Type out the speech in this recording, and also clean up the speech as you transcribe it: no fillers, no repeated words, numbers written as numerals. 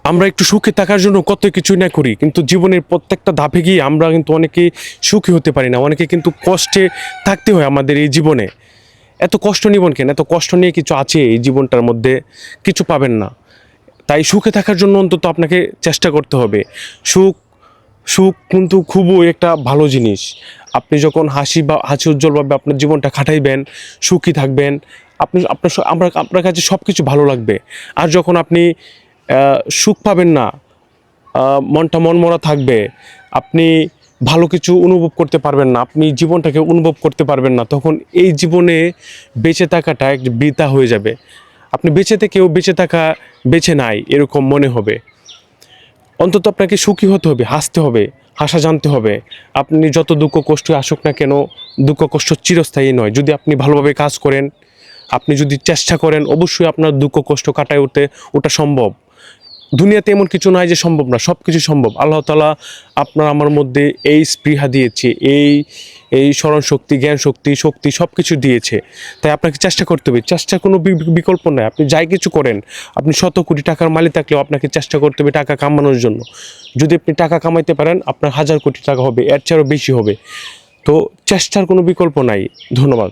আমরা একটু সুখে থাকার জন্য কত কিছুই না করি, কিন্তু জীবনের প্রত্যেকটা ধাপে গিয়ে আমরা কিন্তু অনেকেই সুখী হতে পারি না, অনেকে কিন্তু কষ্টে থাকতে হয় আমাদের এই জীবনে। এত কষ্ট নিবেন কেন? এত কষ্ট নিয়ে কিছু আছে এই জীবনটার মধ্যে? কিছু পাবেন না। তাই সুখে থাকার জন্য অন্তত আপনাকে চেষ্টা করতে হবে। সুখ সুখ কিন্তু খুবই একটা ভালো জিনিস। আপনি যখন হাসি উজ্জ্বলভাবে আপনার জীবনটা কাটাইবেন, সুখী থাকবেন, আপনার কাছে সব কিছু ভালো লাগবে। আর যখন আপনি সুখ পাবেন না, মনটা মনমরা থাকবে, আপনি ভালো কিছু অনুভব করতে পারবেন না, আপনি জীবনটাকে অনুভব করতে পারবেন না, তখন এই জীবনে বেঁচে থাকাটা একটা বৃথা হয়ে যাবে। আপনি বেঁচে থেকেও বেঁচে থাকা বেঁচে নাই এরকম মনে হবে। অন্তত আপনাকে সুখী হতে হবে, হাসতে হবে, হাসা জানতে হবে। আপনি যত দুঃখ কষ্ট আসুক না কেন, দুঃখ কষ্ট চিরস্থায়ী নয়। যদি আপনি ভালোভাবে কাজ করেন, আপনি যদি চেষ্টা করেন, অবশ্যই আপনার দুঃখ কষ্ট কাটায় ওটা সম্ভব। দুনিয়াতে এমন কিছু নয় যে সম্ভব না, সব কিছু সম্ভব। আল্লাহ তাআলা আপনার আমার মধ্যে এই স্পৃহা দিয়েছে, এই স্মরণ শক্তি, জ্ঞান শক্তি, সব কিছু দিয়েছে। তাই আপনাকে চেষ্টা করতে হবে। চেষ্টার কোনো বিকল্প নাই। আপনি যাই কিছু করেন, আপনি শত কোটি টাকার মালিক থাকলেও আপনাকে চেষ্টা করতে হবে টাকা কামানোর জন্য। যদি আপনি টাকা কামাইতে পারেন, আপনার 1000 কোটি টাকা হবে, এর চেয়েও বেশি হবে। তো চেষ্টার কোনো বিকল্প নাই। ধন্যবাদ।